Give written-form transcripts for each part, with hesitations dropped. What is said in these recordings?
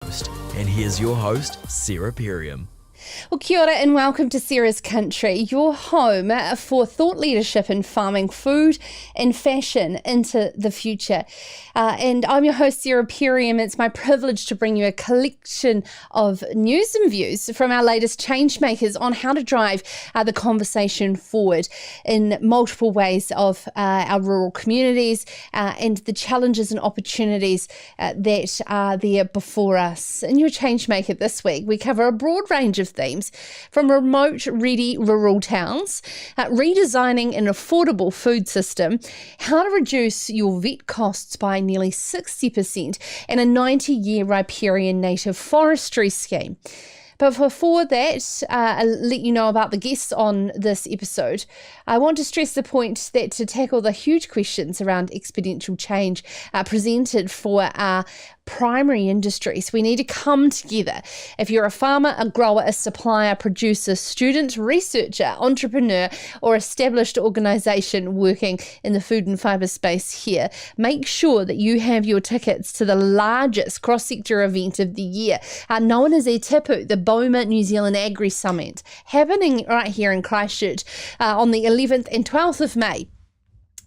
host. And here's your host, Riparian. Well, kia ora and welcome to Sarah's Country, your home for thought leadership in farming, food and fashion into the future. And I'm your host, Sarah Riparian. It's my privilege to bring you a collection of news and views from our latest change makers on how to drive the conversation forward in multiple ways of our rural communities and the challenges and opportunities that are there before us. In your change maker this week, we cover a broad range of themes from remote, ready rural towns, redesigning an affordable food system, how to reduce your vet costs by nearly 60%, and a 90-year riparian native forestry scheme. But before that, I'll let you know about the guests on this episode. I want to stress the point that to tackle the huge questions around exponential change presented for our primary industries, we need to come together. If you're a farmer, a grower, a supplier, producer, student, researcher, entrepreneur, or established organisation working in the food and fibre space here, make sure that you have your tickets to the largest cross-sector event of the year, known as Tipu, the Boma New Zealand Agri Summit, happening right here in Christchurch on the 11th and 12th of May.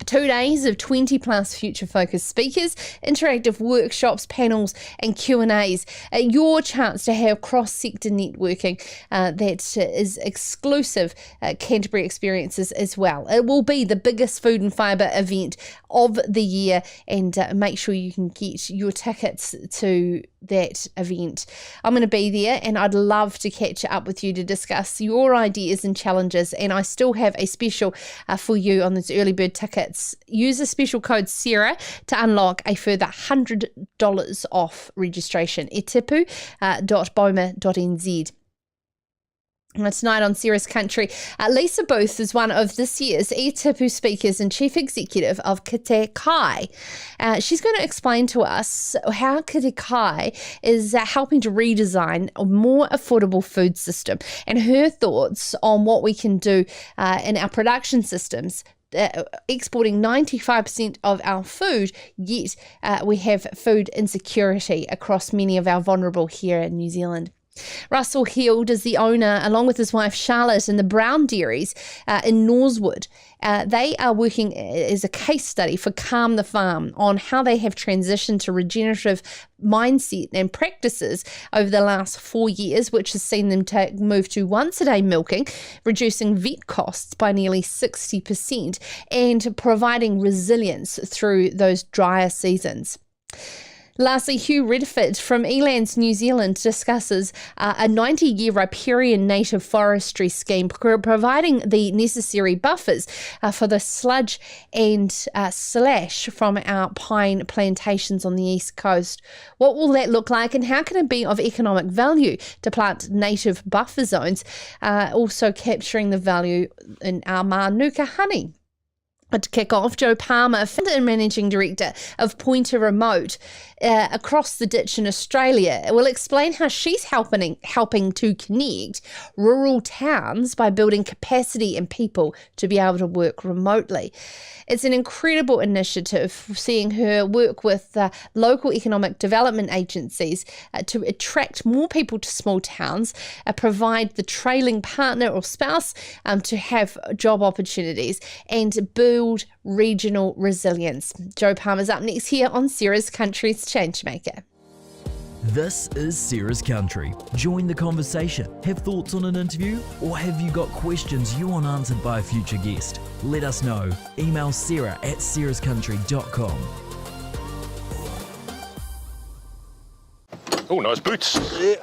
2 days of 20 plus future focused speakers, interactive workshops, panels and Q&As. Your chance to have cross-sector networking that is exclusive Canterbury experiences as well. It will be the biggest food and fibre event of the year, and make sure you can get your tickets to that event. I'm going to be there and I'd love to catch up with you to discuss your ideas and challenges, and I still have a special for you on those early bird tickets. Use the special code Sarah to unlock a further $100 off registration. etipu.boma.nz. Tonight on Sarah's Country, Lisa Booth is one of this year's Tipu speakers and Chief Executive of Kete Kai. She's going to explain to us how Kete Kai is helping to redesign a more affordable food system and her thoughts on what we can do in our production systems. Exporting 95% of our food, yet we have food insecurity across many of our vulnerable here in New Zealand. Russell Hield is the owner, along with his wife Charlotte, in the Brow Dairies in Norsewood. They are working as a case study for Calm the Farm on how they have transitioned to regenerative mindset and practices over the last 4 years, which has seen them move to once-a-day milking, reducing vet costs by nearly 60% and providing resilience through those drier seasons. Lastly, Hugh Riddiford from ElandNZ discusses a 90-year riparian native forestry scheme, providing the necessary buffers for the sludge and slash from our pine plantations on the east coast. What will that look like, and how can it be of economic value to plant native buffer zones, also capturing the value in our Manuka honey? To kick off, Joe Palmer, founder and managing director of Pointer Remote across the ditch in Australia, will explain how she's helping to connect rural towns by building capacity and people to be able to work remotely. It's an incredible initiative, seeing her work with local economic development agencies to attract more people to small towns, provide the trailing partner or spouse to have job opportunities, and build regional resilience. Joe Palmer's up next here on Sarah's Country's Changemaker. This is Sarah's Country. Join the conversation. Have thoughts on an interview? Or have you got questions you want answered by a future guest? Let us know. Email sarah@sarahscountry.com. Oh, nice boots. Yeah,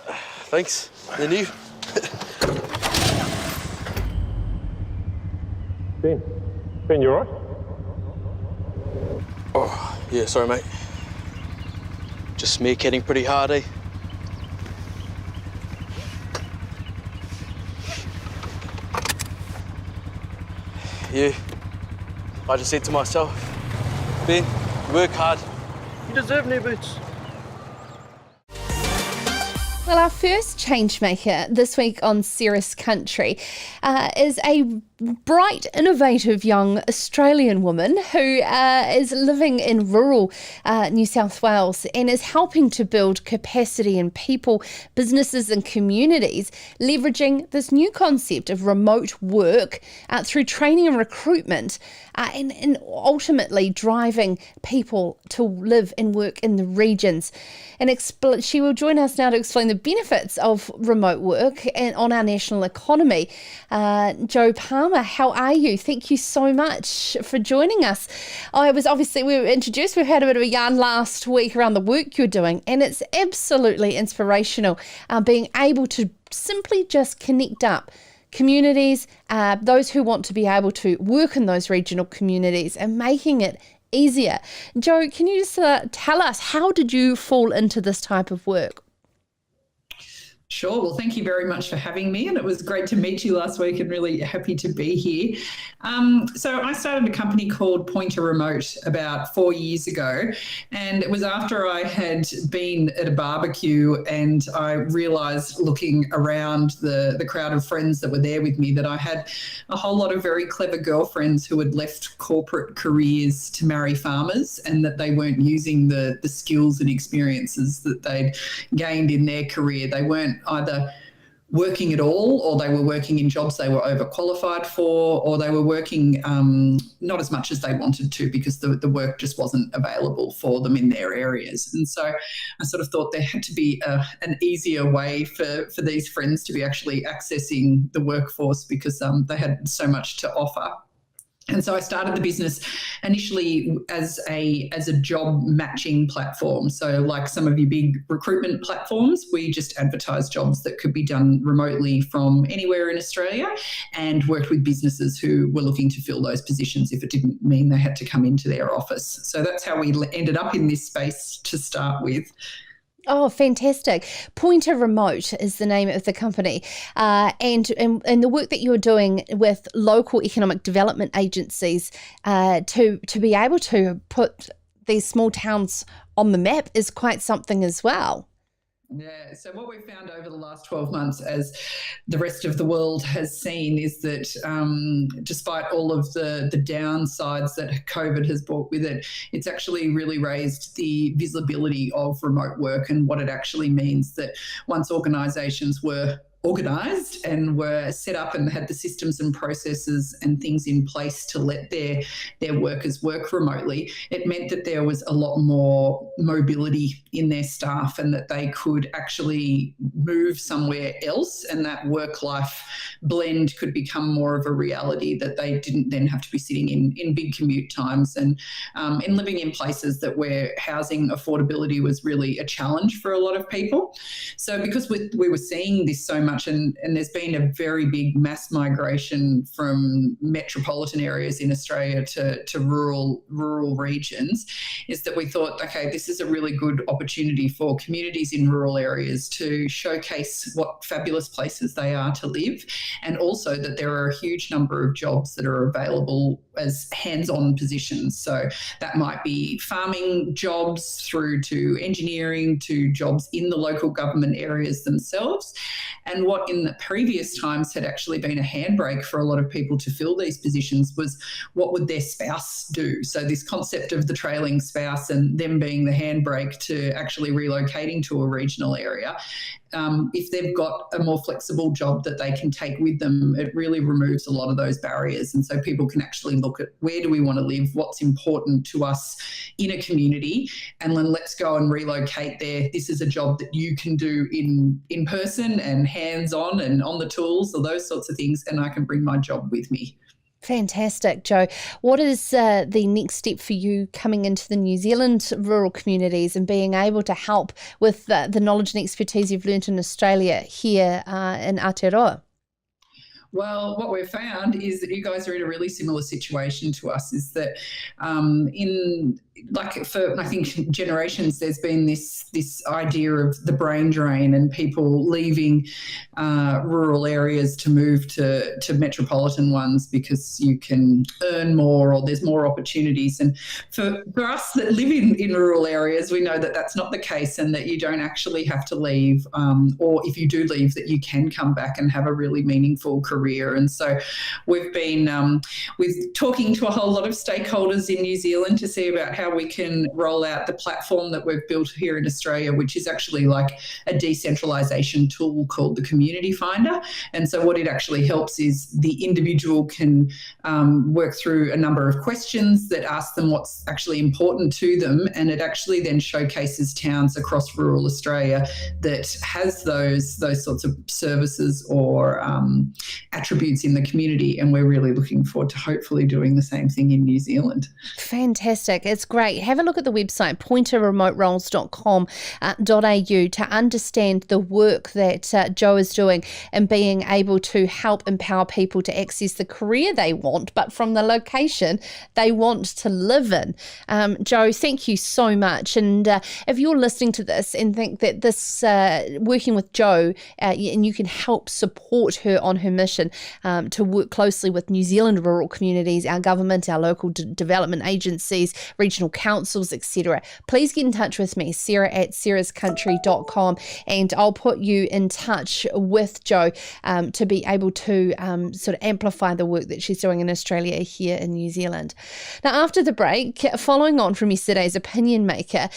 thanks. They're new. Ben, you alright? Oh, yeah, sorry, mate. Just meerkatting pretty hard, eh? Yeah. I just said to myself, Ben, work hard. You deserve new boots. Well, our first changemaker this week on Sarah's Country is a bright, innovative young Australian woman who is living in rural New South Wales and is helping to build capacity in people, businesses and communities, leveraging this new concept of remote work through training and recruitment, and ultimately driving people to live and work in the regions. And she will join us now to explain the benefits of remote work and on our national economy. Jo Palmer, how are you? Thank you so much for joining us. We were introduced, we've had a bit of a yarn last week around the work you're doing, and it's absolutely inspirational being able to simply just connect up communities, those who want to be able to work in those regional communities and making it easier. Jo, can you just tell us, how did you fall into this type of work? Sure. Well, thank you very much for having me, and it was great to meet you last week and really happy to be here. So I started a company called Pointer Remote about 4 years ago, and it was after I had been at a barbecue and I realised, looking around the crowd of friends that were there with me, that I had a whole lot of very clever girlfriends who had left corporate careers to marry farmers, and that they weren't using the skills and experiences that they'd gained in their career. They weren't either working at all, or they were working in jobs they were overqualified for, or they were working not as much as they wanted to because the work just wasn't available for them in their areas. And so I sort of thought there had to be an easier way for these friends to be actually accessing the workforce, because they had so much to offer. And so I started the business initially as a job matching platform. So like some of your big recruitment platforms, we just advertised jobs that could be done remotely from anywhere in Australia, and worked with businesses who were looking to fill those positions if it didn't mean they had to come into their office. So that's how we ended up in this space to start with. Oh, fantastic. Pointer Remote is the name of the company. And the work that you're doing with local economic development agencies to be able to put these small towns on the map is quite something as well. Yeah, so what we've found over the last 12 months, as the rest of the world has seen, is that despite all of the downsides that COVID has brought with it, it's actually really raised the visibility of remote work and what it actually means, that once organisations were organised and were set up and had the systems and processes and things in place to let their workers work remotely, it meant that there was a lot more mobility in their staff, and that they could actually move somewhere else, and that work-life blend could become more of a reality, that they didn't then have to be sitting in big commute times and in living in places that where housing affordability was really a challenge for a lot of people. So because we were seeing this so much, and there's been a very big mass migration from metropolitan areas in Australia to rural regions, is that we thought, okay, this is a really good opportunity for communities in rural areas to showcase what fabulous places they are to live, and also that there are a huge number of jobs that are available as hands-on positions. So that might be farming jobs through to engineering to jobs in the local government areas themselves. And what in the previous times had actually been a handbrake for a lot of people to fill these positions was, what would their spouse do? So this concept of the trailing spouse and them being the handbrake to actually relocating to a regional area. If they've got a more flexible job that they can take with them, it really removes a lot of those barriers. And so people can actually look at, where do we want to live, what's important to us in a community, and then let's go and relocate there. This is a job that you can do in person and hands-on and on the tools, or those sorts of things, and I can bring my job with me. Fantastic, Jo. What is the next step for you coming into the New Zealand rural communities and being able to help with the knowledge and expertise you've learnt in Australia here in Aotearoa? Well, what we've found is that you guys are in a really similar situation to us, is that for I think generations, there's been this idea of the brain drain and people leaving rural areas to move to metropolitan ones because you can earn more or there's more opportunities. And for us that live in rural areas, we know that that's not the case, and that you don't actually have to leave, or if you do leave, that you can come back and have a really meaningful career career. And so we've been with talking to a whole lot of stakeholders in New Zealand to see about how we can roll out the platform that we've built here in Australia, which is actually like a decentralisation tool called the Community Finder. And so what it actually helps is the individual can work through a number of questions that ask them what's actually important to them, and it actually then showcases towns across rural Australia that has those sorts of services or attributes in the community, and we're really looking forward to hopefully doing the same thing in New Zealand. Fantastic. It's great. Have a look at the website, pointerremoteroles.com.au, to understand the work that Jo is doing and being able to help empower people to access the career they want, but from the location they want to live in. Jo, thank you so much. And if you're listening to this and think that this working with Jo and you can help support her on her mission to work closely with New Zealand rural communities, our government, our local development agencies, regional councils, etc., please get in touch with me, sarah@sarahscountry.com, and I'll put you in touch with Jo to be able to sort of amplify the work that she's doing in Australia here in New Zealand. Now, after the break, following on from yesterday's opinion maker,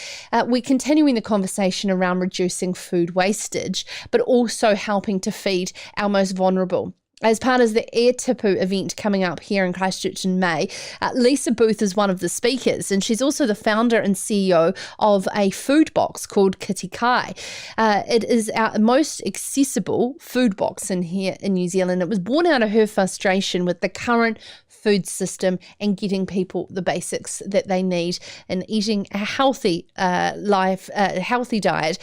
we're continuing the conversation around reducing food wastage, but also helping to feed our most vulnerable. As part of the Aratu event coming up here in Christchurch in May, Lisa Booth is one of the speakers, and she's also the founder and CEO of a food box called Kete Kai. It is our most accessible food box in here in New Zealand. It was born out of her frustration with the current food system and getting people the basics that they need in eating a healthy healthy diet,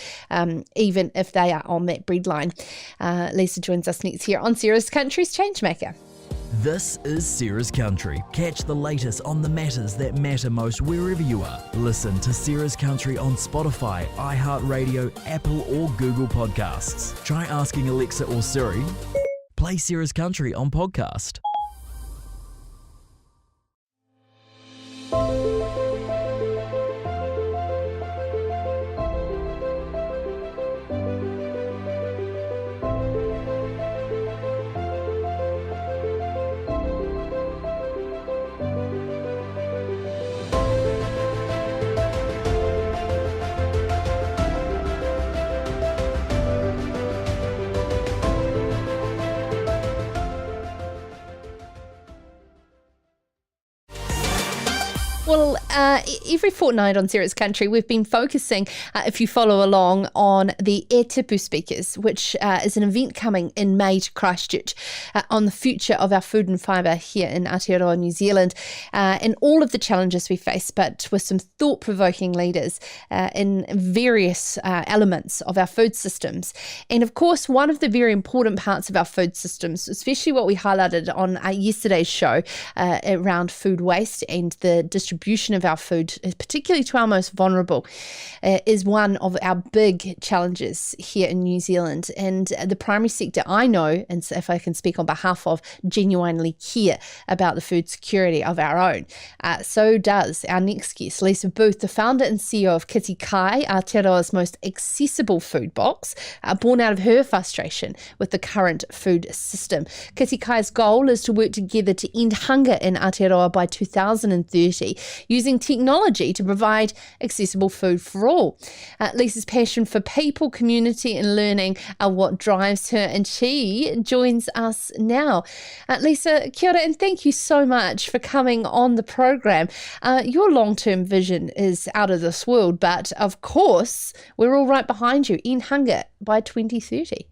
even if they are on that breadline. Lisa joins us next here on Sarah's Country's Changemaker. This is Sarah's Country. Catch the latest on the matters that matter most wherever you are. Listen to Sarah's Country on Spotify, iHeartRadio, Apple or Google Podcasts. Try asking Alexa or Siri. Play Sarah's Country on podcast. Well, every fortnight on Sarah's Country, we've been focusing, if you follow along, on the Aratu Speakers, which is an event coming in May to Christchurch on the future of our food and fibre here in Aotearoa, New Zealand, and all of the challenges we face, but with some thought-provoking leaders in various elements of our food systems. And of course, one of the very important parts of our food systems, especially what we highlighted on yesterday's show around food waste and the distribution of our food, particularly to our most vulnerable, is one of our big challenges here in New Zealand. And the primary sector, I know, and if I can speak on behalf of, genuinely care about the food security of our own. So does our next guest, Lisa Booth, the founder and CEO of Kete Kai, Aotearoa's most accessible food box, born out of her frustration with the current food system. Kete Kai's goal is to work together to end hunger in Aotearoa by 2030, using technology to provide accessible food for all. Lisa's passion for people, community and learning are what drives her, and she joins us now. Lisa, kia ora, and thank you so much for coming on the program. Your long-term vision is out of this world, but of course, we're all right behind you. End hunger by 2030.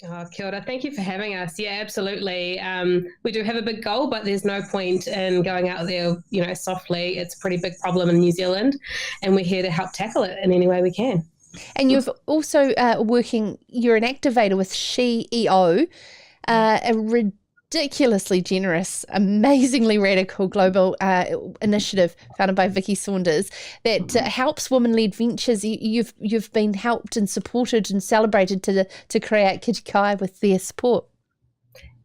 Oh, kia ora. Thank you for having us. Yeah, absolutely. We do have a big goal, but there's no point in going out there, softly. It's a pretty big problem in New Zealand, and we're here to help tackle it in any way we can. And you've also you're an activator with SheEO, a ridiculously generous, amazingly radical global initiative founded by Vicky Saunders that helps women-led ventures. You've been helped and supported and celebrated to create Kete Kai with their support.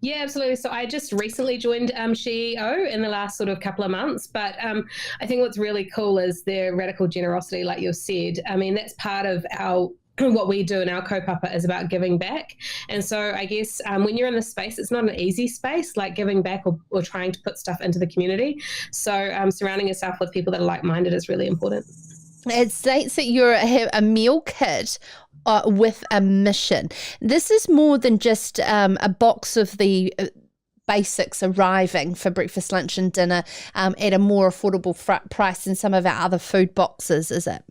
Yeah, absolutely. So I just recently joined SheEO in the last sort of couple of months, but I think what's really cool is their radical generosity, like you said. I mean, that's part of our what we do in our kaupapa is about giving back. And so I guess when you're in this space, it's not an easy space, like giving back or trying to put stuff into the community. So surrounding yourself with people that are like-minded is really important. It states that you're a meal kit with a mission. This is more than just a box of the basics arriving for breakfast, lunch and dinner at a more affordable price than some of our other food boxes, is it?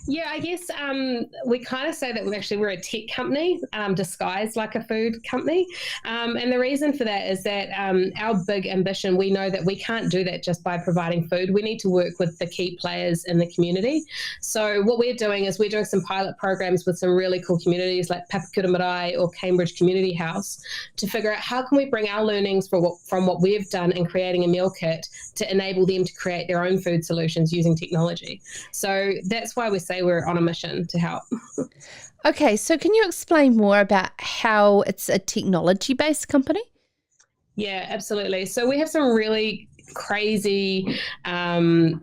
Yeah, I guess we kind of say that we're a tech company disguised like a food company. And the reason for that is that our big ambition, we know that we can't do that just by providing food. We need to work with the key players in the community. So what we're doing is we're doing some pilot programs with some really cool communities like Papakura Marae or Cambridge Community House to figure out how can we bring our learnings from what we've done in creating a meal kit to enable them to create their own food solutions using technology. So that's why we say we're on a mission to help. Okay, so can you explain more about how it's a technology-based company? Yeah, absolutely. So we have some really crazy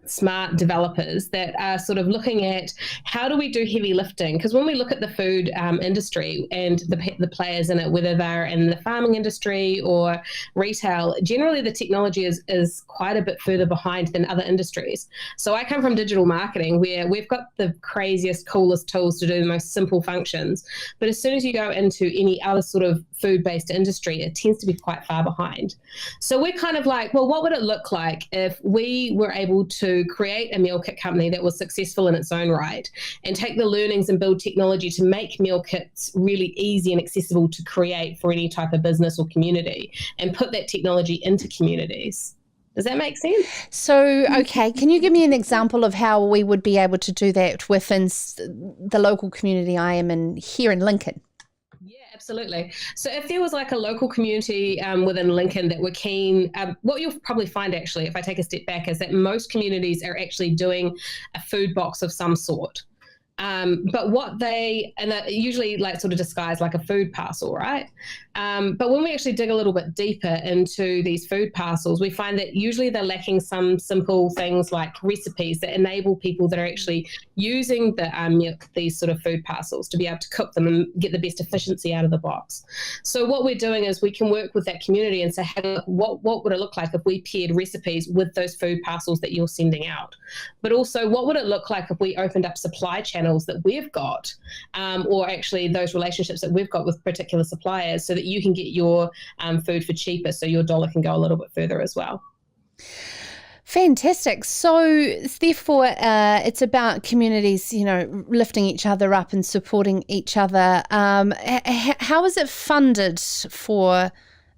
smart developers that are sort of looking at how do we do heavy lifting, because when we look at the food industry and the players in it, whether they're in the farming industry or retail, generally the technology is quite a bit further behind than other industries. So I come from digital marketing where we've got the craziest, coolest tools to do the most simple functions, but as soon as you go into any other sort of food-based industry, it tends to be quite far behind. So we're kind of like, well, what would it look like if we were able to create a meal kit company that was successful in its own right and take the learnings and build technology to make meal kits really easy and accessible to create for any type of business or community and put that technology into communities? Does that make sense? So, okay, can you give me an example of how we would be able to do that within the local community I am in here in Lincoln? Absolutely. So if there was like a local community within Lincoln that were keen, what you'll probably find actually, if I take a step back, is that most communities are actually doing a food box of some sort. But what they, and usually like sort of disguised like a food parcel, right? But when we actually dig a little bit deeper into these food parcels, we find that usually they're lacking some simple things like recipes that enable people that are actually using these sort of food parcels to be able to cook them and get the best efficiency out of the box. So what we're doing is we can work with that community and say, hey, what would it look like if we paired recipes with those food parcels that you're sending out? But also, what would it look like if we opened up supply channels that we've got, or actually those relationships that we've got with particular suppliers so that you can get your food for cheaper, so your dollar can go a little bit further as well. Fantastic. So therefore, it's about communities, lifting each other up and supporting each other. How is it funded for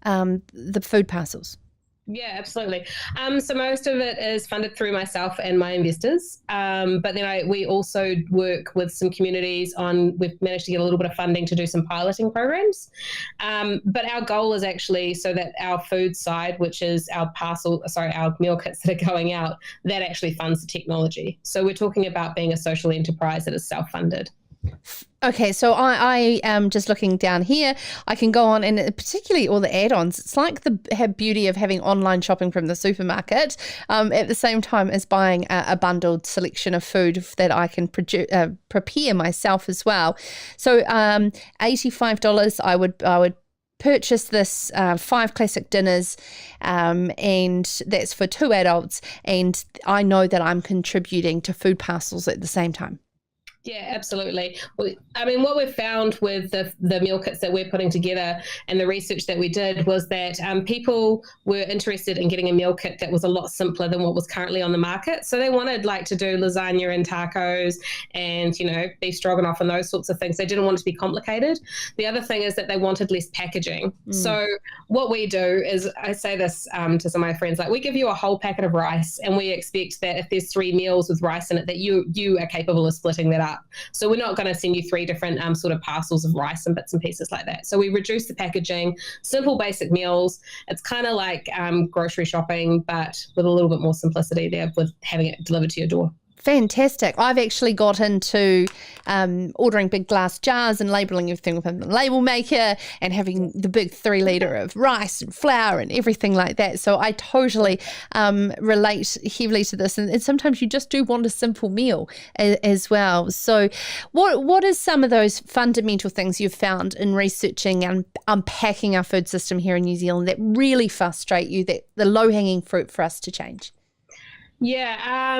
the food parcels? Yeah, absolutely. So most of it is funded through myself and my investors. But then we also work with some communities we've managed to get a little bit of funding to do some piloting programs. But our goal is actually so that our food side, which is our meal kits that are going out, that actually funds the technology. So we're talking about being a social enterprise that is self-funded. Okay, so I am just looking down here. I can go on, and particularly all the add-ons. It's like the beauty of having online shopping from the supermarket at the same time as buying a bundled selection of food that I can prepare myself as well. So $85, I would purchase this 5 classic dinners, and that's for 2 adults, and I know that I'm contributing to food parcels at the same time. Yeah, absolutely. I mean, what we've found with the meal kits that we're putting together and the research that we did was that people were interested in getting a meal kit that was a lot simpler than what was currently on the market. So they wanted to do lasagna and tacos and, beef stroganoff and those sorts of things. They didn't want it to be complicated. The other thing is that they wanted less packaging. So what we do is, I say this to some of my friends, we give you a whole packet of rice and we expect that if there's 3 meals with rice in it, that you are capable of splitting that up. So we're not going to send you 3 different sort of parcels of rice and bits and pieces like that. So we reduce the packaging, simple basic meals. It's kind of like grocery shopping, but with a little bit more simplicity there with having it delivered to your door. Fantastic. I've actually got into ordering big glass jars and labelling everything with a label maker and having the big 3 litre of rice and flour and everything like that. So I totally relate heavily to this. And sometimes you just do want a simple meal as well. So what are some of those fundamental things you've found in researching and unpacking our food system here in New Zealand that really frustrate you, that the low-hanging fruit for us to change? Yeah,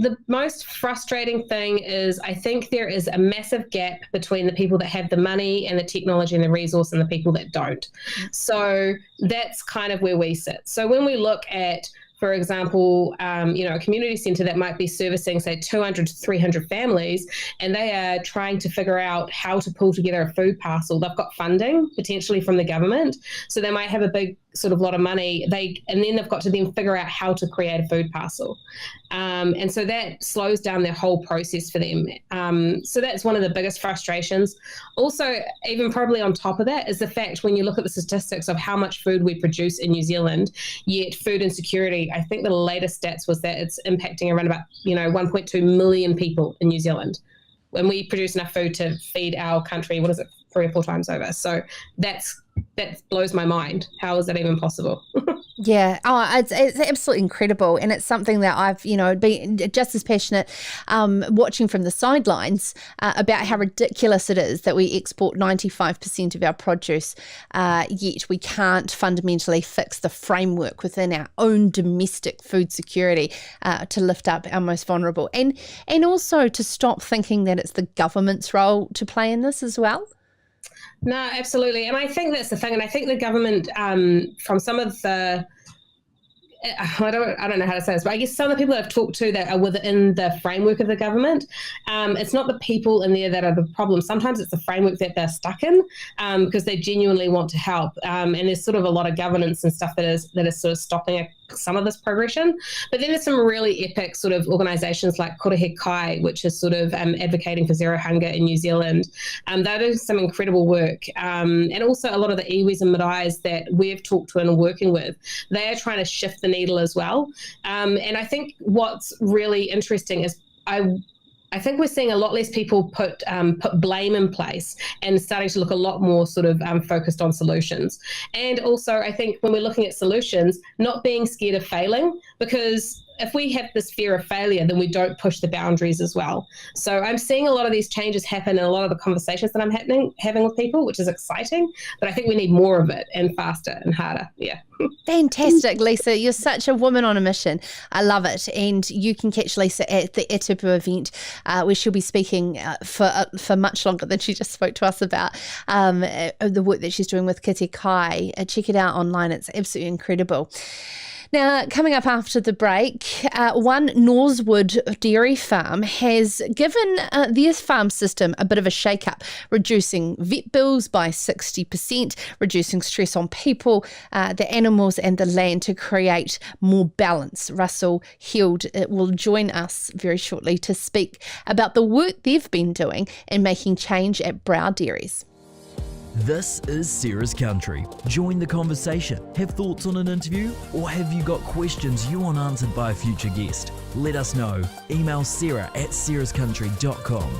the most frustrating thing is I think there is a massive gap between the people that have the money and the technology and the resource and the people that don't. So that's kind of where we sit. So when we look at, for example, a community centre that might be servicing, say, 200 to 300 families, and they are trying to figure out how to pull together a food parcel. They've got funding, potentially from the government, so they might have a big sort of lot of money. And then they've got to then figure out how to create a food parcel. And so that slows down their whole process for them. So that's one of the biggest frustrations. Also, even probably on top of that is the fact when you look at the statistics of how much food we produce in New Zealand, yet food insecurity, I think the latest stats was that it's impacting around about 1.2 million people in New Zealand. When we produce enough food to feed our country, 3 or 4 times over. So that blows my mind. How is that even possible? Yeah, it's absolutely incredible, and it's something that I've been just as passionate watching from the sidelines about how ridiculous it is that we export 95% of our produce, yet we can't fundamentally fix the framework within our own domestic food security to lift up our most vulnerable, and also to stop thinking that it's the government's role to play in this as well. No, absolutely. And I think that's the thing. And I think the government, from some of the, I don't know how to say this, but I guess some of the people I've talked to that are within the framework of the government, it's not the people in there that are the problem. Sometimes it's the framework that they're stuck in because they genuinely want to help. And there's sort of a lot of governance and stuff that is sort of stopping some of this progression. But then there's some really epic sort of organisations like Kete Kai, which is sort of advocating for zero hunger in New Zealand. They're doing some incredible work. And also a lot of the iwis and marais that we've talked to and are working with, they are trying to shift the needle as well. And I think what's really interesting is I think we're seeing a lot less people put blame in place and starting to look a lot more sort of focused on solutions. And also, I think when we're looking at solutions, not being scared of failing, because if we have this fear of failure, then we don't push the boundaries as well. So I'm seeing a lot of these changes happen in a lot of the conversations that I'm having with people, which is exciting, but I think we need more of it and faster and harder. Yeah. Fantastic, Lisa. You're such a woman on a mission. I love it. And you can catch Lisa at the Aratu event where she'll be speaking for much longer than she just spoke to us about the work that she's doing with Kete Kai. Check it out online. It's absolutely incredible. Now, coming up after the break, one Norsewood dairy farm has given their farm system a bit of a shake-up, reducing vet bills by 60%, reducing stress on people, the animals and the land to create more balance. Russell Hugh will join us very shortly to speak about the work they've been doing in making change at Brow Dairies. This is Sarah's Country. Join the conversation. Have thoughts on an interview? Or have you got questions you want answered by a future guest? Let us know. Email sarah@sarahscountry.com.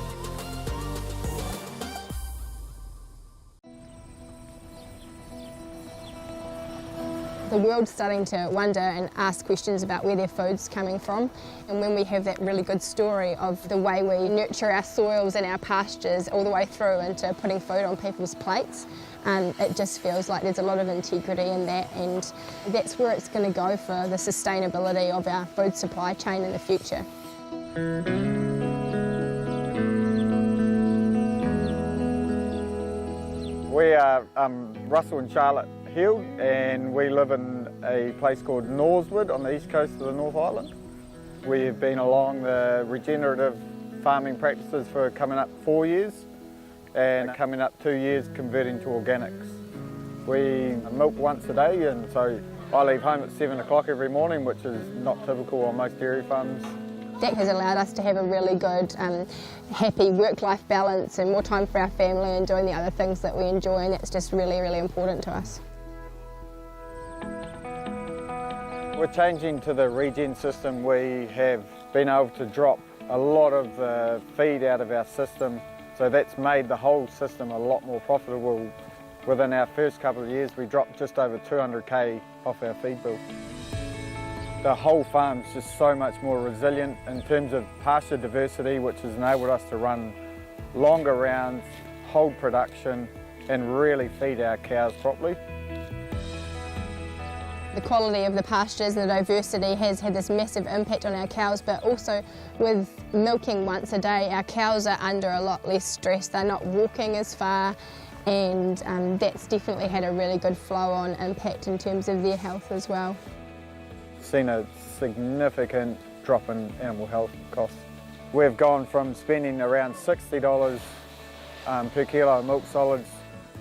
The world's starting to wonder and ask questions about where their food's coming from, and when we have that really good story of the way we nurture our soils and our pastures all the way through into putting food on people's plates, it just feels like there's a lot of integrity in that, and that's where it's going to go for the sustainability of our food supply chain in the future. We are Russell and Charlotte Hugh, and we live in a place called Norsewood on the east coast of the North Island. We've been along the regenerative farming practices for coming up 4 years, and coming up 2 years converting to organics. We milk once a day, and so I leave home at 7 o'clock every morning, which is not typical on most dairy farms. That has allowed us to have a really good, happy work-life balance and more time for our family and doing the other things that we enjoy, and that's just really, really important to us. We're changing to the regen system. We have been able to drop a lot of the feed out of our system, so that's made the whole system a lot more profitable. Within our first couple of years, we dropped just over 200k off our feed bill. The whole farm's just so much more resilient in terms of pasture diversity, which has enabled us to run longer rounds, hold production, and really feed our cows properly. The quality of the pastures and the diversity has had this massive impact on our cows, but also with milking once a day, our cows are under a lot less stress. They're not walking as far, and that's definitely had a really good flow-on impact in terms of their health as well. Seen a significant drop in animal health costs. We've gone from spending around $60 per kilo of milk solids,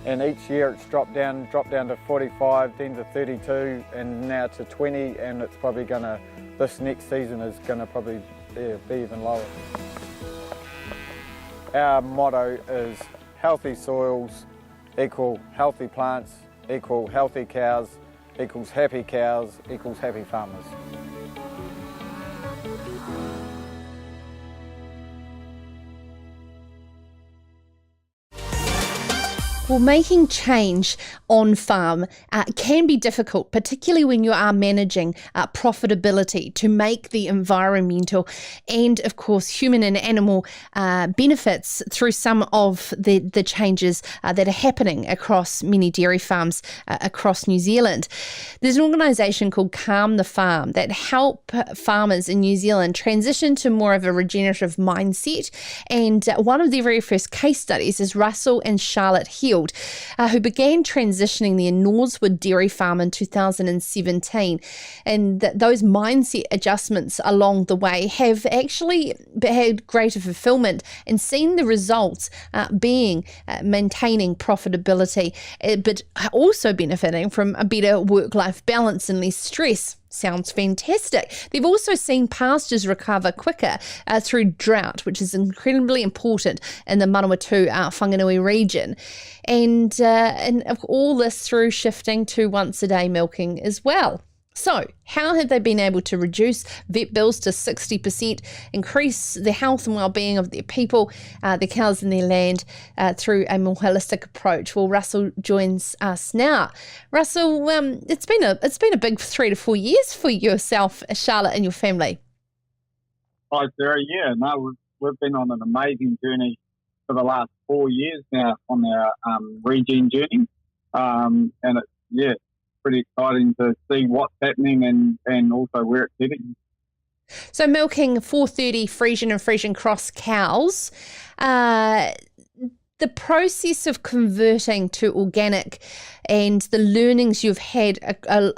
and each year it's dropped down to 45, then to 32, and now to 20, and it's probably gonna, this next season is gonna probably be even lower. Our motto is healthy soils equal healthy plants, equal healthy cows, equals happy farmers. Well, making change on farm can be difficult, particularly when you are managing profitability to make the environmental and, of course, human and animal benefits through some of the changes that are happening across many dairy farms across New Zealand. There's an organisation called Calm the Farm that help farmers in New Zealand transition to more of a regenerative mindset. And one of their very first case studies is Russell and Charlotte Hugh, who began transitioning their Norsewood dairy farm in 2017. And those mindset adjustments along the way have actually had greater fulfillment and seen the results being maintaining profitability, but also benefiting from a better work-life balance and less stress. Sounds fantastic. They've also seen pastures recover quicker through drought, which is incredibly important in the Manawatu Whanganui region. And all this through shifting to once-a-day milking as well. So, how have they been able to reduce vet bills to 60%, increase the health and well-being of their people, their cows and their land through a more holistic approach? Well, Russell joins us now. Russell, it's been a big 3 to 4 years for yourself, Charlotte, and your family. Hi, Sarah. Yeah, no, we've been on an amazing journey for the last 4 years now on our regen journey, and it's pretty exciting to see what's happening and also where it's heading. So milking 430 Friesian and Friesian cross cows, the process of converting to organic and the learnings you've had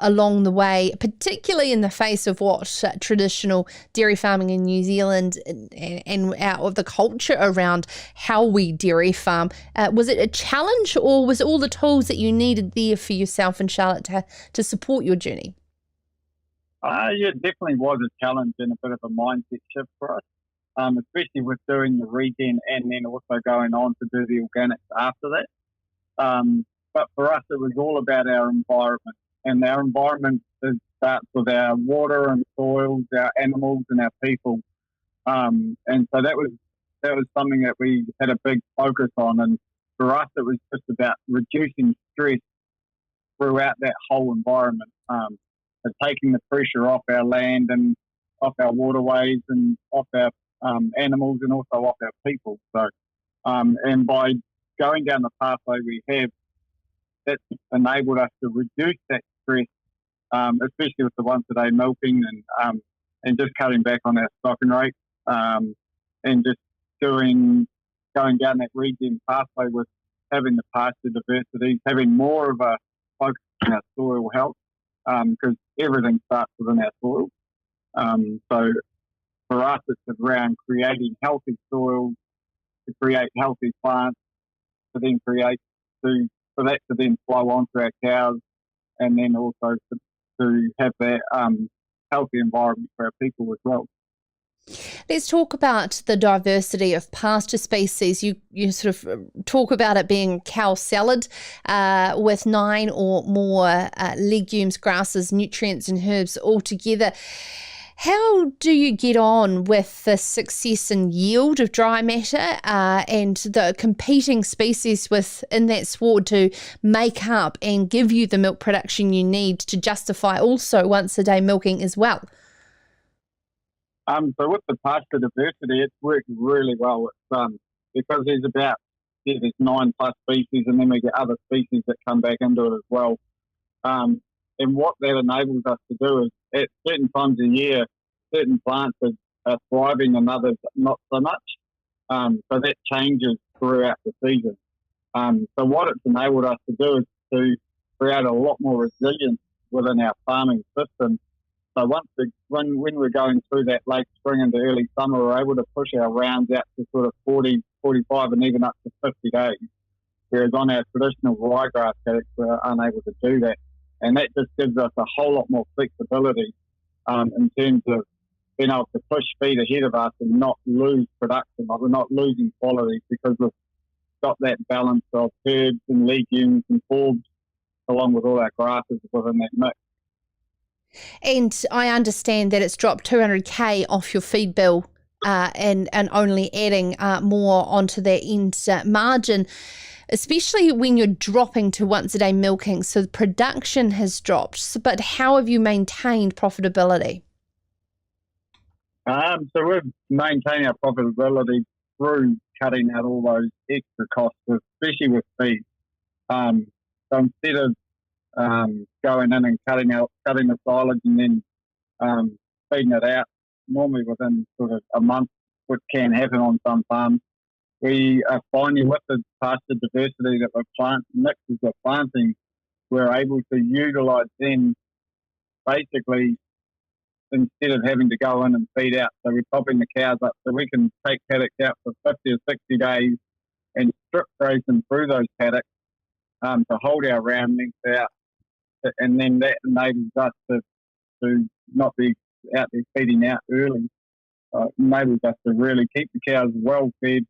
along the way, particularly in the face of what traditional dairy farming in New Zealand and out of the culture around how we dairy farm, was it a challenge, or was it all the tools that you needed there for yourself and Charlotte to support your journey? Yeah, it definitely was a challenge and a bit of a mindset shift for us. Especially with doing the regen and then also going on to do the organics after that. But for us, it was all about our environment, and our environment starts with our water and soils, our animals and our people. And so that was something that we had a big focus on. And for us, it was just about reducing stress throughout that whole environment, and taking the pressure off our land and off our waterways and off our animals and also off our people. So, and by going down the pathway we have, that's enabled us to reduce that stress, especially with the once-a-day milking and just cutting back on our stocking rate, and just going down that regen pathway with having the pasture diversity, having more of a focus on our soil health, because everything starts within our soil. So for us, it's around creating healthy soils, to create healthy plants, to then for that to then flow onto our cows, and then also to have that healthy environment for our people as well. Let's talk about the diversity of pasture species. You sort of talk about it being cow salad with 9 or more legumes, grasses, nutrients and herbs all together. How do you get on with the success and yield of dry matter and the competing species within that sward to make up and give you the milk production you need to justify also once a day milking as well? So with the pasture diversity, it's worked really well. It's because there's 9+ species, and then we get other species that come back into it as well. And what that enables us to do is, at certain times of year, certain plants are thriving and others not so much. So that changes throughout the season. So what it's enabled us to do is to create a lot more resilience within our farming system. So when we're going through that late spring into early summer, we're able to push our rounds out to sort of 40, 45 and even up to 50 days. Whereas on our traditional ryegrass paddocks, we're unable to do that. And that just gives us a whole lot more flexibility in terms of being able to push feed ahead of us and not lose production. Like, we're not losing quality because we've got that balance of herbs and legumes and forbs along with all our grasses within that mix. And I understand that it's dropped 200k off your feed bill and only adding more onto that end margin, especially when you're dropping to once a day milking. So the production has dropped, but how have you maintained profitability? So we've maintained our profitability through cutting out all those extra costs, especially with feed. So instead of going in and cutting the silage and then feeding it out normally within sort of a month, which can happen on some farms, we are finding with the pasture diversity that mixes we're planting, we're able to utilise them basically instead of having to go in and feed out. So we're topping the cows up, so we can take paddocks out for 50 or 60 days and strip graze them through those paddocks to hold our round length out, and then that enables us to not be out there feeding out early. Enables us to really keep the cows well fed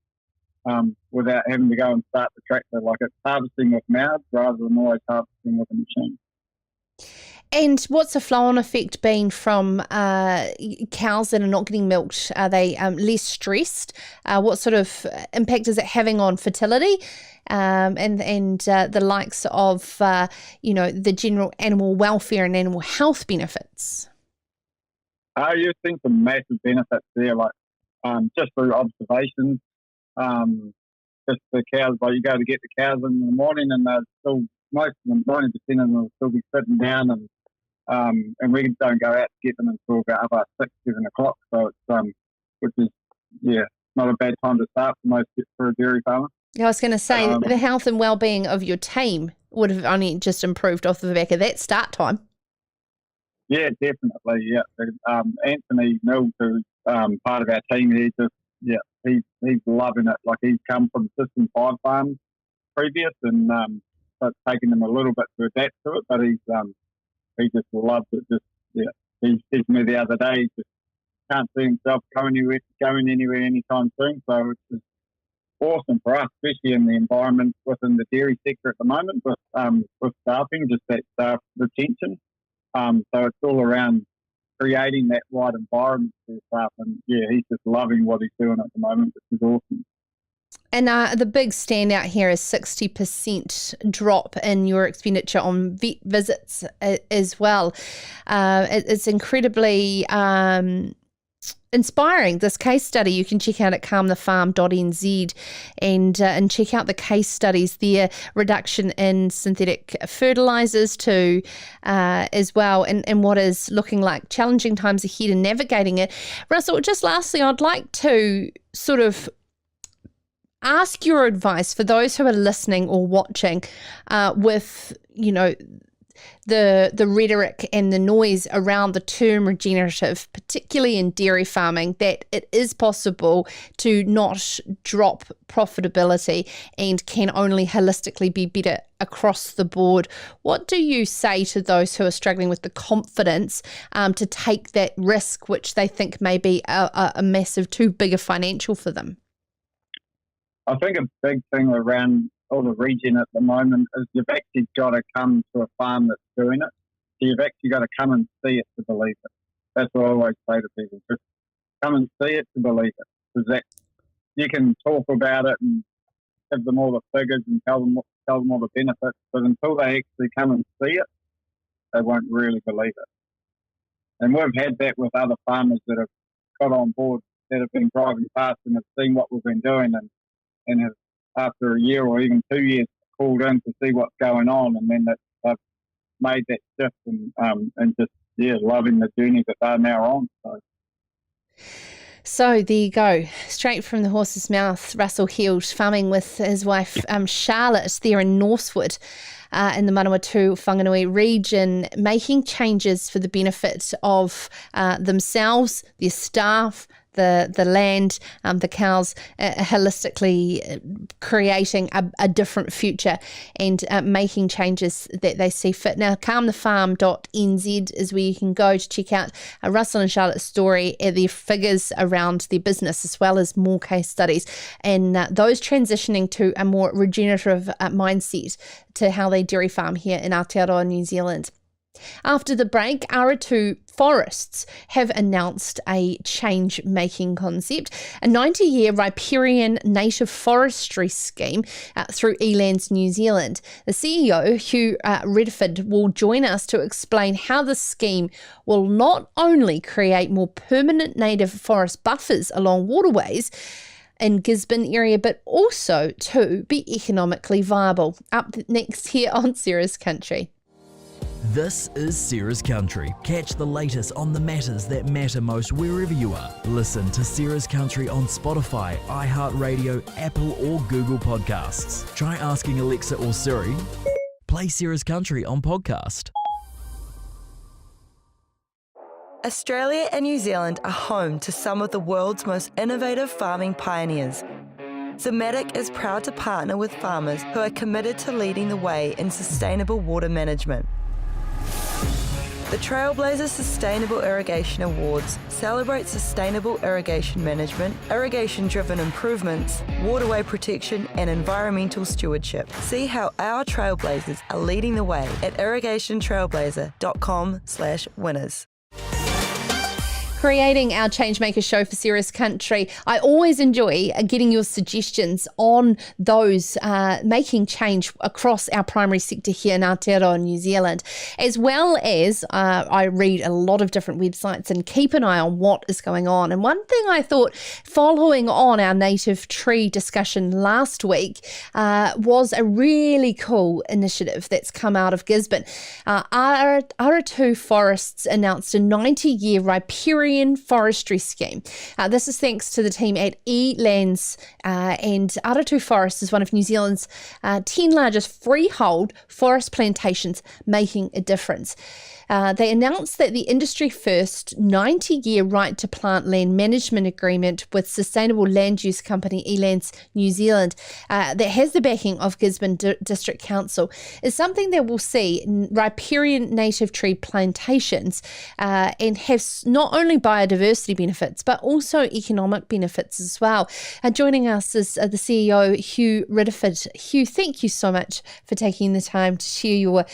without having to go and start the tractor. Like, it's harvesting with mouths rather than always harvesting with a machine. And what's the flow-on effect been from cows that are not getting milked? Are they less stressed? What sort of impact is it having on fertility and the likes of, the general animal welfare and animal health benefits? You've seen some massive benefits there, like just through observations. Just the cows, like, you go to get the cows in the morning and they're still, most of them, 90% of them will still be sitting down, and we don't go out to get them until about 6, 7 o'clock. So it's which is not a bad time to start for a dairy farmer. I was going to say the health and well-being of your team would have only just improved off the back of that start time. Yeah, definitely. Yeah, Anthony Mills, who's part of our team, he's loving it. Like, he's come from System 5 farms previous, and so it's taken him a little bit to adapt to it, but he just loves it. He said to me the other day, he just can't see himself going anywhere anytime soon. So it's just awesome for us, especially in the environment within the dairy sector at the moment with staffing, just that staff retention. So it's all around creating that right environment for staff, and he's just loving what he's doing at the moment, which is awesome. And the big standout here is 60% drop in your expenditure on vet visits as well. It's incredibly inspiring, this case study. You can check out at calmthefarm.nz and check out the case studies there, reduction in synthetic fertilisers too as well, and what is looking like challenging times ahead and navigating it. Russell, just lastly, I'd like to sort of ask your advice for those who are listening or watching with, the rhetoric and the noise around the term regenerative, particularly in dairy farming, that it is possible to not drop profitability and can only holistically be better across the board. What do you say to those who are struggling with the confidence to take that risk, which they think may be a massive, too big a financial for them? I think a big thing around all the regen at the moment is you've actually got to come to a farm that's doing it. So you've actually got to come and see it to believe it. That's what I always say to people. Just come and see it to believe it. Because that, you can talk about it and give them all the figures and tell them all the benefits, but until they actually come and see it, they won't really believe it. And we've had that with other farmers that have got on board, that have been driving past and have seen what we've been doing, and have, after a year or even 2 years, called in to see what's going on, and then they've made that shift and just, loving the journey that they're now on. So there you go, straight from the horse's mouth. Russell Hield farming with his wife Charlotte there in Northwood in the Manawatu Whanganui region, making changes for the benefit of themselves, their staff, the land, the cows, holistically creating a different future and making changes that they see fit. Now, calmthefarm.nz is where you can go to check out Russell and Charlotte's story, their figures around their business, as well as more case studies, and those transitioning to a more regenerative mindset to how they dairy farm here in Aotearoa, New Zealand. After the break, Aratu Forests have announced a change-making concept, a 90-year riparian native forestry scheme through ElandNZ New Zealand. The CEO, Hugh Riddiford, will join us to explain how the scheme will not only create more permanent native forest buffers along waterways in Gisborne area, but also to be economically viable. Up next here on Sarah's Country. This is Sarah's Country. Catch the latest on the matters that matter most wherever you are. Listen to Sarah's Country on Spotify, iHeartRadio, Apple or Google Podcasts. Try asking Alexa or Siri. Play Sarah's Country on podcast. Australia and New Zealand are home to some of the world's most innovative farming pioneers. Zematic is proud to partner with farmers who are committed to leading the way in sustainable water management. The Trailblazer Sustainable Irrigation Awards celebrate sustainable irrigation management, irrigation-driven improvements, waterway protection and environmental stewardship. See how our Trailblazers are leading the way at irrigationtrailblazer.com/winners. Creating our Changemaker show for Sarah's Country. I always enjoy getting your suggestions on those making change across our primary sector here in Aotearoa, New Zealand, as well as I read a lot of different websites and keep an eye on what is going on. And one thing I thought, following on our native tree discussion last week, was a really cool initiative that's come out of Gisborne. Aratu Forests announced a 90-year riparian forestry scheme. This is thanks to the team at ElandNZ, and Aratu Forests is one of New Zealand's 10 largest freehold forest plantations, making a difference. They announced that the industry-first 90-year right to plant land management agreement with sustainable land use company ElandNZ New Zealand that has the backing of Gisborne District Council is something that will see riparian native tree plantations and have not only biodiversity benefits but also economic benefits as well. Joining us is the CEO, Hugh Riddiford. Hugh, thank you so much for taking the time to share your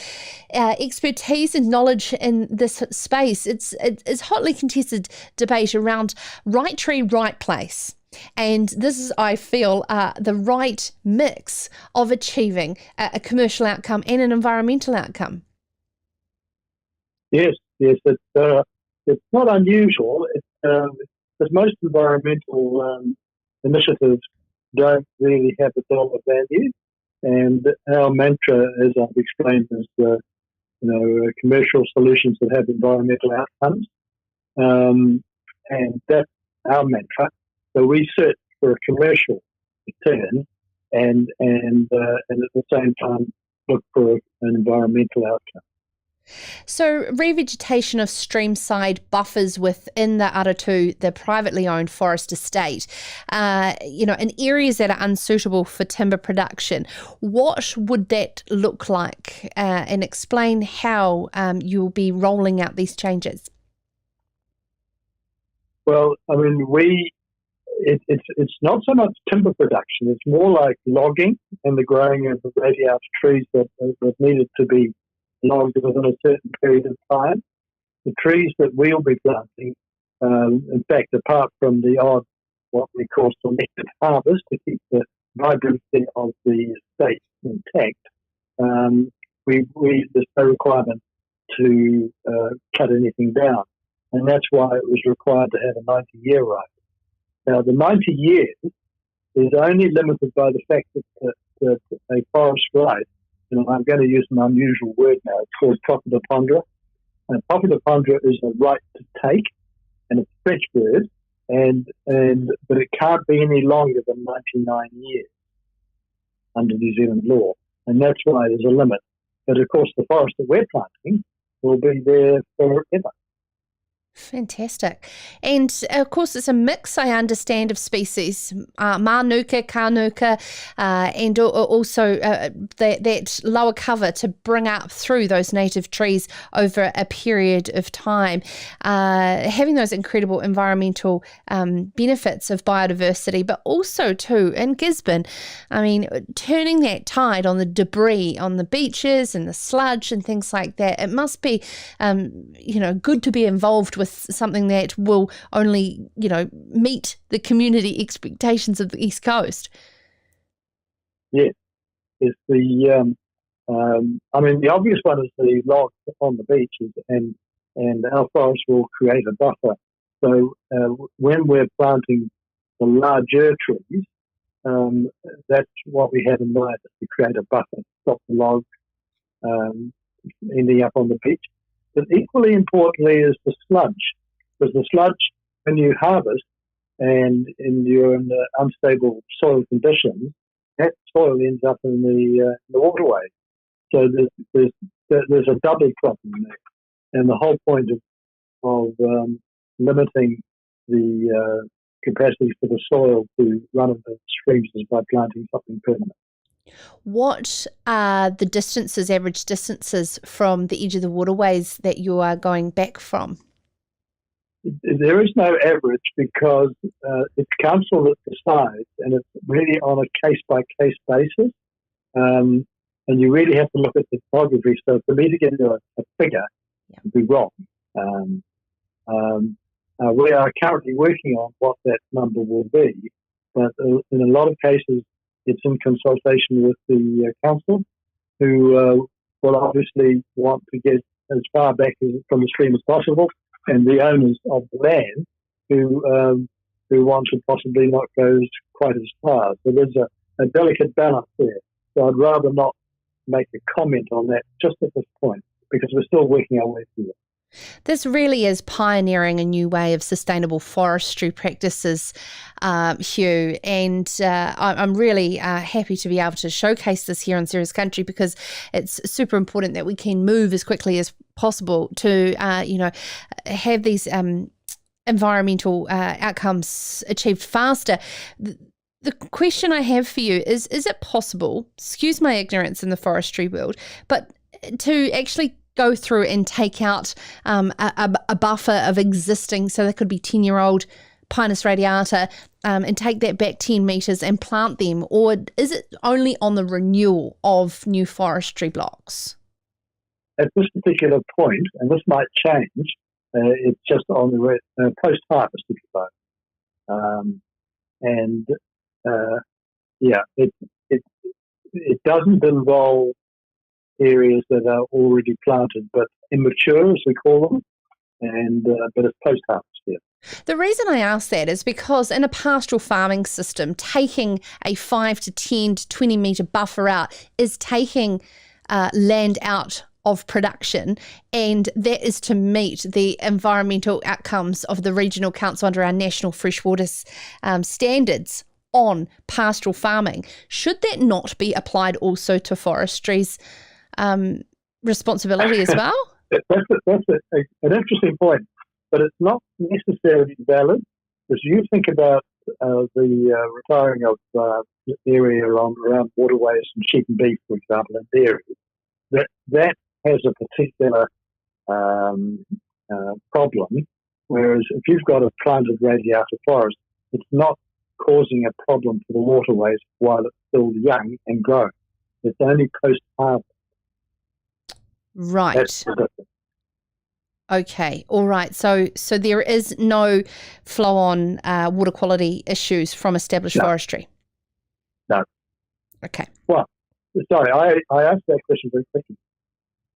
expertise and knowledge in this space. It's hotly contested debate around right tree, right place. And this is, I feel, the right mix of achieving a commercial outcome and an environmental outcome. Yes, it's not unusual. Because most environmental initiatives don't really have a dollar value, and our mantra, as I've explained, is commercial solutions that have environmental outcomes, and that's our mantra. So we search for a commercial return, and at the same time look for an environmental outcome. So revegetation of streamside buffers within the Aratu, the privately owned forest estate, in areas that are unsuitable for timber production, what would that look like? And explain how you'll be rolling out these changes. Well, I mean, it's not so much timber production. It's more like logging and the growing of the radiata trees that needed to be logged within a certain period of time. the trees that we'll be planting, in fact, apart from the odd, what we call selected harvest to keep the vibrancy of the estate intact, there's no requirement to cut anything down. And that's why it was required to have a 90-year right. Now, the 90 years is only limited by the fact that a forest right, I'm going to use an unusual word now, it's called profitably. And profitably is a right to take, and it's a French word, but it can't be any longer than 99 years under New Zealand law, and that's why there's a limit. But of course, the forest that we're planting will be there forever. Fantastic. And of course, it's a mix, I understand, of species, manuka, kanuka, and also that lower cover to bring up through those native trees over a period of time, having those incredible environmental benefits of biodiversity, but also too in Gisborne, turning that tide on the debris on the beaches and the sludge and things like that. It must be, good to be involved with something that will only, meet the community expectations of the East Coast. Yes, it's the obvious one is the logs on the beaches, and our forest will create a buffer. So when we're planting the larger trees, that's what we have in mind, is to create a buffer, stop the logs ending up on the beach. But equally importantly is the sludge, because the sludge, when you harvest and you're in unstable soil conditions, that soil ends up in the waterway. So there's a double problem there. And the whole point of limiting the capacity for the soil to run into streams is by planting something permanent. What are the average distances from the edge of the waterways that you are going back from? There is no average, because it's council that decides, and it's really on a case-by-case basis. And you really have to look at the topography. So for me to give you a figure would be wrong. We are currently working on what that number will be, but in a lot of cases, it's in consultation with the council, who will obviously want to get as far back from the stream as possible, and the owners of the land who want to possibly not go quite as far. So there's a delicate balance there. So I'd rather not make a comment on that just at this point, because we're still working our way through it. This really is pioneering a new way of sustainable forestry practices, Hugh, and I'm really happy to be able to showcase this here on Serious Country, because it's super important that we can move as quickly as possible to, have these environmental outcomes achieved faster. The question I have for you is it possible, excuse my ignorance in the forestry world, but to actually go through and take out a buffer of existing, so there could be 10-year-old Pinus radiata, and take that back 10 metres and plant them? Or is it only on the renewal of new forestry blocks? At this particular point, and this might change, it's just on the post-harvest, if you like. It doesn't involve areas that are already planted, but immature, as we call them, and but it's post-harvest. Yeah. The reason I ask that is because in a pastoral farming system, taking a 5 to 10 to 20 metre buffer out is taking land out of production, and that is to meet the environmental outcomes of the regional council under our national freshwater standards on pastoral farming. Should that not be applied also to forestry's responsibility as well? That's an interesting point, but it's not necessarily valid, because you think about the retiring of the area around waterways and sheep and beef, for example, and dairy. That has a particular problem, whereas if you've got a planted radiata forest, it's not causing a problem for the waterways while it's still young and growing. It's only post-harvest. Right. Okay, all right. So there is no flow-on water quality issues from established forestry? No. Okay. Well, sorry, I asked that question very quickly.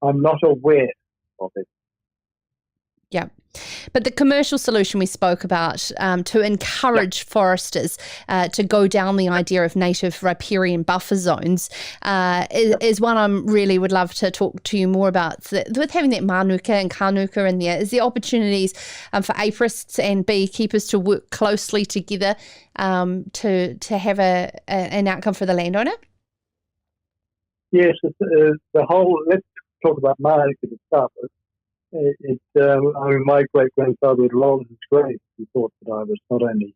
I'm not aware of it. Yeah. But the commercial solution we spoke about to encourage foresters to go down the idea of native riparian buffer zones is one I really would love to talk to you more about. So with having that manuka and kanuka in there, is there opportunities for aperists and beekeepers to work closely together to have an outcome for the landowner? Yes, the whole, let's talk about manuka to start with. My great-grandfather had rolled his grave. He thought that I was not only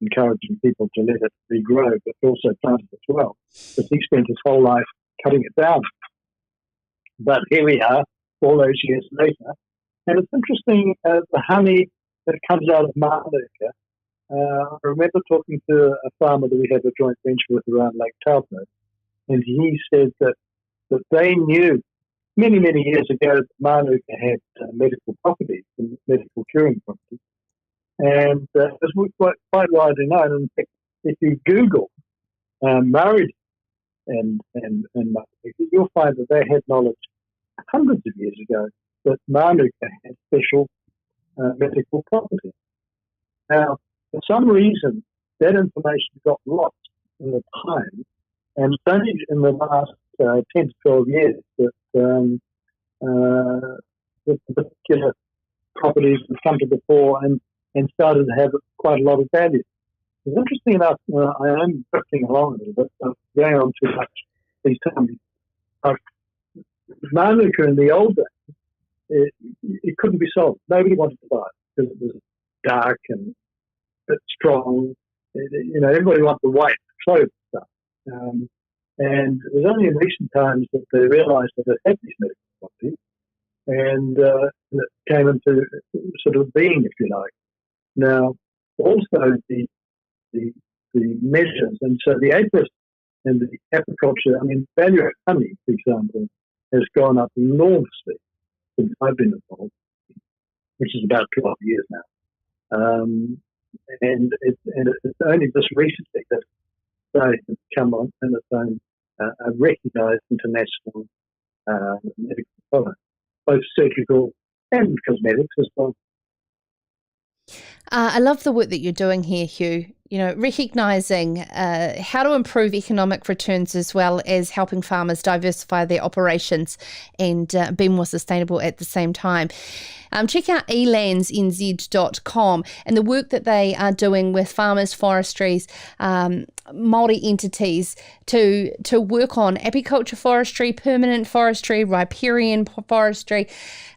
encouraging people to let it regrow, but also plant it as well. But he spent his whole life cutting it down. But here we are, all those years later. And it's interesting, the honey that comes out of manuka. I remember talking to a farmer that we have a joint venture with around Lake Taupō, and he said that they knew many, many years ago that manuka had medical properties, and medical curing properties. And it was quite widely known. In fact, if you Google Maori and manuka, you'll find that they had knowledge hundreds of years ago that manuka had special medical properties. Now, for some reason, that information got lost in the time, and it's only in the last 10 to 12 years that the particular properties have come to the fore and started to have quite a lot of value. It's interesting enough, I am drifting along a little bit, going on too much these times. Manuka in the old days, it couldn't be sold. Nobody wanted to buy it because it was dark and a bit strong. Everybody wanted the white clothes stuff. And it was only in recent times that they realised that it had these medical properties, and it came into sort of being, if you like. Now, also the measures, and so the apiarist and the apiculture, value of honey, for example, has gone up enormously since I've been involved, which is about 12 years now. And it's only just recently that they have come on in its own a recognised international medical product, both surgical and cosmetics as well. I love the work that you're doing here, Hugh. Recognising how to improve economic returns as well as helping farmers diversify their operations and be more sustainable at the same time. Check out ElandNZ.com and the work that they are doing with farmers, forestries, Māori entities to work on apiculture forestry, permanent forestry, riparian forestry.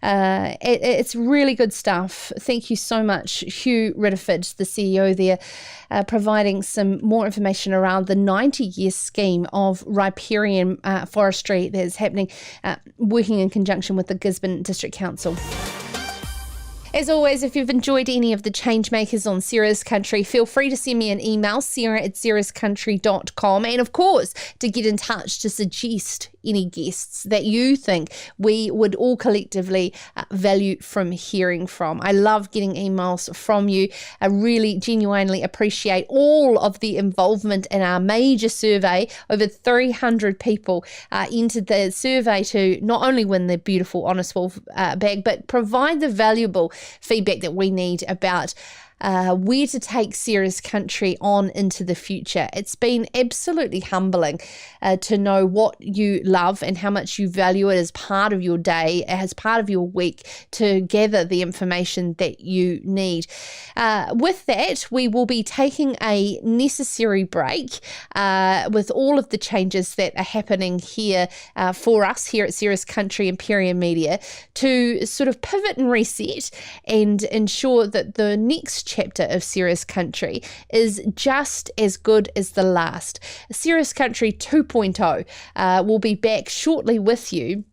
It's really good stuff. Thank you so much, Hugh Riddiford, the CEO there, providing some more information around the 90-year scheme of riparian forestry that is happening, working in conjunction with the Gisborne District Council. As always, if you've enjoyed any of the Changemakers on Sarah's Country, feel free to send me an email, sarah@sarahscountry.com, and of course, to get in touch to suggest any guests that you think we would all collectively value from hearing from. I love getting emails from you. I really genuinely appreciate all of the involvement in our major survey. Over 300 people entered the survey to not only win the beautiful Honest Wolf bag, but provide the valuable feedback that we need about where to take Sarah's Country on into the future. It's been absolutely humbling to know what you love and how much you value it as part of your day, as part of your week, to gather the information that you need. With that, we will be taking a necessary break with all of the changes that are happening here for us here at Sarah's Country and Riparian Media to sort of pivot and reset and ensure that the next chapter of Sarah's Country is just as good as the last. Sarah's Country 2.0 will be back shortly with you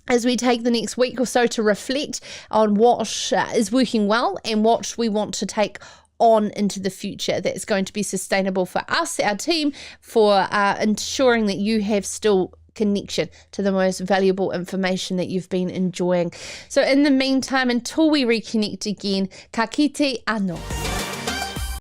as we take the next week or so to reflect on what is working well and what we want to take on into the future that's going to be sustainable for us, our team, for ensuring that you have still connection to the most valuable information that you've been enjoying. So in the meantime, until we reconnect again, ka kite anō.